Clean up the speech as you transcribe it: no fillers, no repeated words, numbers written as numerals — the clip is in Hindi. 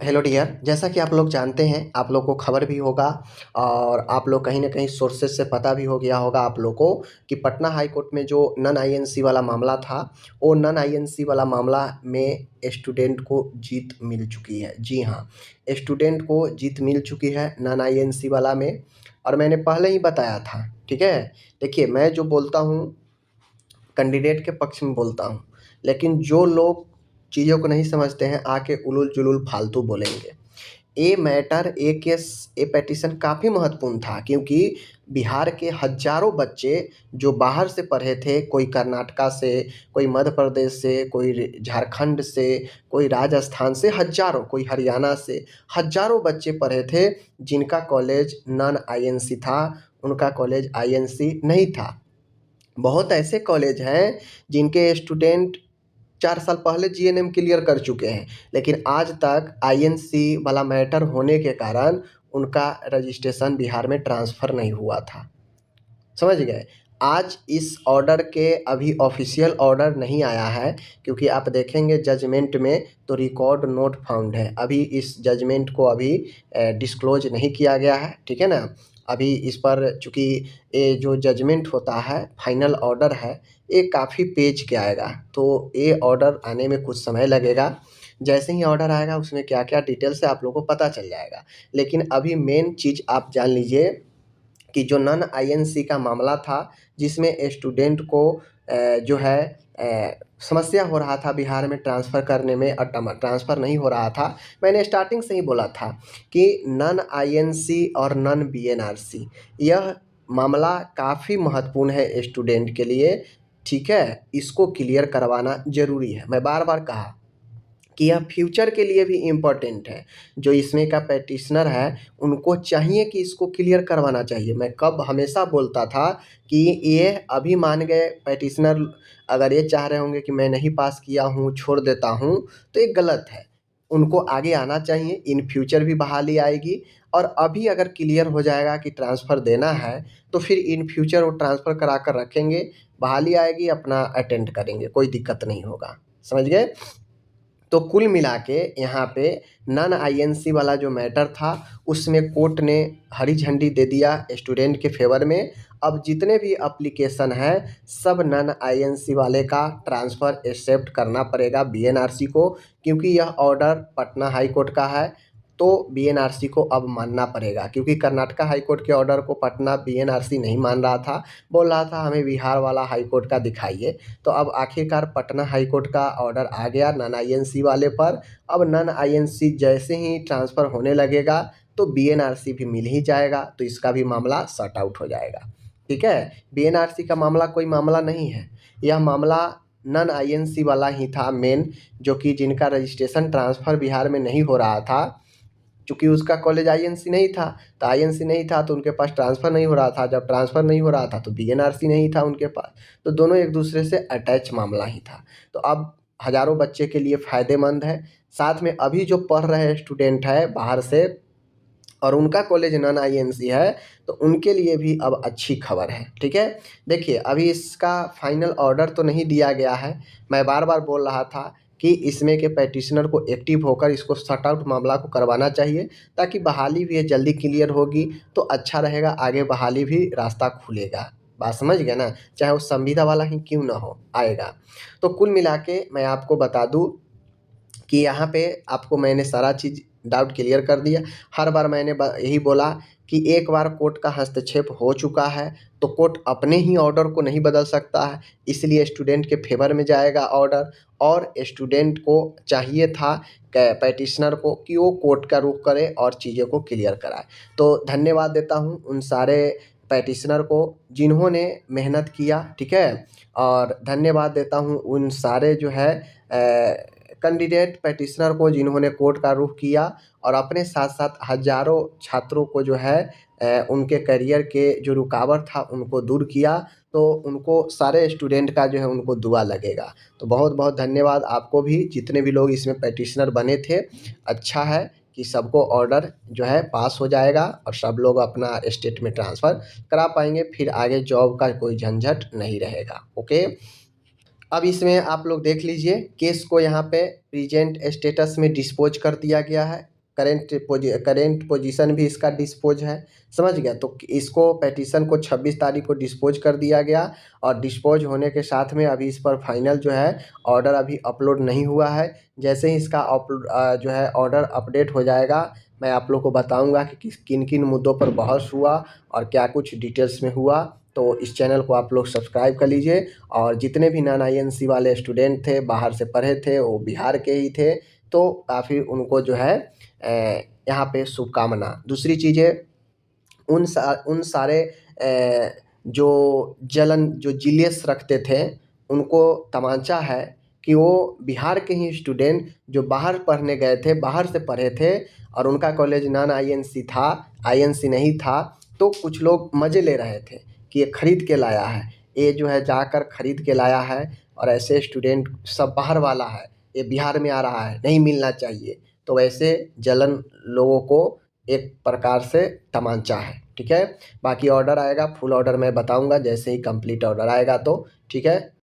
हेलो डियर, जैसा कि आप लोग जानते हैं, आप लोग को खबर भी होगा और आप लोग कहीं न कहीं सोर्सेज़ से पता भी हो गया होगा आप लोग को कि पटना हाई कोर्ट में जो नॉन आईएनसी वाला मामला था, वो नॉन आईएनसी वाला मामला में स्टूडेंट को जीत मिल चुकी है। जी हाँ, स्टूडेंट को जीत मिल चुकी है नॉन आईएनसी वाला में और मैंने पहले ही बताया था, ठीक है? देखिए, मैं जो बोलता हूँ कैंडिडेट के पक्ष में बोलता हूँ, लेकिन जो लोग चीज़ों को नहीं समझते हैं आके उलूल-जुलूल फालतू बोलेंगे। ये मैटर ये केस ये पिटीशन काफ़ी महत्वपूर्ण था क्योंकि बिहार के हज़ारों बच्चे जो बाहर से पढ़े थे, कोई कर्नाटका से, कोई मध्य प्रदेश से, कोई झारखंड से, कोई राजस्थान से, हज़ारों, कोई हरियाणा से, हज़ारों बच्चे पढ़े थे जिनका कॉलेज नॉन आईएनसी था, उनका कॉलेज आईएनसी नहीं था। बहुत ऐसे कॉलेज हैं जिनके स्टूडेंट 4 साल पहले जीएनएम क्लियर कर चुके हैं, लेकिन आज तक आईएनसी वाला मैटर होने के कारण उनका रजिस्ट्रेशन बिहार में ट्रांसफ़र नहीं हुआ था। समझ गए? आज इस ऑर्डर के अभी ऑफ़िशियल ऑर्डर नहीं आया है क्योंकि आप देखेंगे जजमेंट में तो रिकॉर्ड नोट फाउंड है। अभी इस जजमेंट को अभी डिस्क्लोज़ नहीं किया गया है, ठीक है ना? अभी इस पर चूँकि ये जो जजमेंट होता है, फाइनल ऑर्डर है, ये काफ़ी पेज के आएगा, तो ये ऑर्डर आने में कुछ समय लगेगा। जैसे ही ऑर्डर आएगा उसमें क्या-क्या डिटेल्स है आप लोगों को पता चल जाएगा। लेकिन अभी मेन चीज़ आप जान लीजिए कि जो नॉन आईएनसी का मामला था जिसमें स्टूडेंट को जो है समस्या हो रहा था बिहार में ट्रांसफ़र करने में और ट्रांसफ़र नहीं हो रहा था। मैंने स्टार्टिंग से ही बोला था कि नॉन आईएनसी और नॉन बीएनआरसी यह मामला काफ़ी महत्वपूर्ण है स्टूडेंट के लिए, ठीक है? इसको क्लियर करवाना ज़रूरी है। मैं बार-बार कहा कि यह फ्यूचर के लिए भी इम्पोर्टेंट है। जो इसमें का पैटिशनर है, उनको चाहिए कि इसको क्लियर करवाना चाहिए। मैं कब हमेशा बोलता था कि ये अभी मान गए पैटिशनर अगर ये चाह रहे होंगे कि मैं नहीं पास किया हूँ, छोड़ देता हूँ, तो ये गलत है। उनको आगे आना चाहिए, इन फ्यूचर भी बहाली आएगी और अभी अगर क्लियर हो जाएगा कि ट्रांसफ़र देना है, तो फिर इन फ्यूचर वो ट्रांसफ़र करा कर रखेंगे, बहाली आएगी, अपना अटेंड करेंगे, कोई दिक्कत नहीं होगा। समझ गए? तो कुल मिला के यहाँ पे नॉन आईएनसी वाला जो मैटर था उसमें कोर्ट ने हरी झंडी दे दिया स्टूडेंट के फेवर में। अब जितने भी एप्लीकेशन हैं सब नॉन आईएनसी वाले का ट्रांसफ़र एक्सेप्ट करना पड़ेगा बीएनआरसी को, क्योंकि यह ऑर्डर पटना हाई कोर्ट का है तो बीएनआरसी को अब मानना पड़ेगा, क्योंकि कर्नाटका हाई कोर्ट के ऑर्डर को पटना बीएनआरसी नहीं मान रहा था, बोल रहा था हमें बिहार वाला हाई कोर्ट का दिखाइए। तो अब आखिरकार पटना हाई कोर्ट का ऑर्डर आ गया नॉन आईएनसी वाले पर। अब नॉन आईएनसी जैसे ही ट्रांसफ़र होने लगेगा तो बीएनआरसी भी मिल ही जाएगा, तो इसका भी मामला सॉर्ट आउट हो जाएगा, ठीक है? बीएनआरसी का मामला कोई मामला नहीं है, यह मामला नॉन आईएनसी वाला ही था मेन, जो कि जिनका रजिस्ट्रेशन ट्रांसफ़र बिहार में नहीं हो रहा था। चूँकि उसका कॉलेज आईएनसी नहीं था, तो आईएनसी नहीं था तो उनके पास ट्रांसफ़र नहीं हो रहा था, जब ट्रांसफ़र नहीं हो रहा था तो बीएनआरसी नहीं था उनके पास, तो दोनों एक दूसरे से अटैच मामला ही था। तो अब हज़ारों बच्चे के लिए फ़ायदेमंद है, साथ में अभी जो पढ़ रहे स्टूडेंट है बाहर से और उनका कॉलेज नॉन आईएनसी है, तो उनके लिए भी अब अच्छी खबर है, ठीक है? देखिए, अभी इसका फाइनल ऑर्डर तो नहीं दिया गया है, मैं बार-बार बोल रहा था कि इसमें के पैटिशनर को एक्टिव होकर इसको सॉर्ट आउट मामला को करवाना चाहिए, ताकि बहाली भी जल्दी क्लियर होगी तो अच्छा रहेगा, आगे बहाली भी रास्ता खुलेगा। बात समझ गए ना? चाहे वो संविदा वाला ही क्यों ना हो, आएगा। तो कुल मिला के मैं आपको बता दूँ कि यहाँ पे आपको मैंने सारा चीज़ डाउट क्लियर कर दिया। हर बार मैंने यही बोला कि एक बार कोर्ट का हस्तक्षेप हो चुका है तो कोर्ट अपने ही ऑर्डर को नहीं बदल सकता है, इसलिए स्टूडेंट के फेवर में जाएगा ऑर्डर और स्टूडेंट को चाहिए था पैटिशनर को कि वो कोर्ट का रुख करे और चीज़ों को क्लियर कराए। तो धन्यवाद देता हूँ उन सारे पैटिशनर को जिन्होंने मेहनत किया, ठीक है? और धन्यवाद देता हूँ उन सारे जो है कैंडिडेट पैटिशनर को जिन्होंने कोर्ट का रुख किया और अपने साथ-साथ हज़ारों छात्रों को जो है उनके करियर के जो रुकावट था उनको दूर किया, तो उनको सारे स्टूडेंट का जो है उनको दुआ लगेगा। तो बहुत-बहुत धन्यवाद आपको भी, जितने भी लोग इसमें पैटिशनर बने थे। अच्छा है कि सबको ऑर्डर जो है पास हो जाएगा और सब लोग अपना स्टेट में ट्रांसफ़र करा पाएँगे, फिर आगे जॉब का कोई झंझट नहीं रहेगा। ओके? अब इसमें आप लोग देख लीजिए, केस को यहाँ पे प्रेजेंट स्टेटस में डिस्पोज कर दिया गया है। करेंट पोजीशन भी इसका डिस्पोज है, समझ गया। तो इसको पेटिशन को 26 तारीख को डिस्पोज कर दिया गया और डिस्पोज होने के साथ में अभी इस पर फाइनल जो है ऑर्डर अभी अपलोड नहीं हुआ है। जैसे ही इसका जो है ऑर्डर अपडेट हो जाएगा, मैं आप लोग को बताऊंगा कि किन किन मुद्दों पर बहस हुआ और क्या कुछ डिटेल्स में हुआ। तो इस चैनल को आप लोग सब्सक्राइब कर लीजिए। और जितने भी नॉन आईएनसी वाले स्टूडेंट थे, बाहर से पढ़े थे, वो बिहार के ही थे, तो काफ़ी उनको जो है यहाँ पे शुभकामना। दूसरी चीज़ें, उन सारे जो जीलियस रखते थे, उनको तमांचा है कि वो बिहार के ही स्टूडेंट जो बाहर पढ़ने गए थे, बाहर से पढ़े थे और उनका कॉलेज नॉन आईएनसी था, आईएनसी नहीं था, तो कुछ लोग मज़े ले रहे थे कि ये खरीद के लाया है, ये जो है जाकर खरीद के लाया है और ऐसे स्टूडेंट सब बाहर वाला है, ये बिहार में आ रहा है, नहीं मिलना चाहिए। तो वैसे जलन लोगों को एक प्रकार से तमांचा है, ठीक है। बाकी ऑर्डर आएगा, फुल ऑर्डर मैं बताऊंगा जैसे ही कंप्लीट ऑर्डर आएगा, तो ठीक है।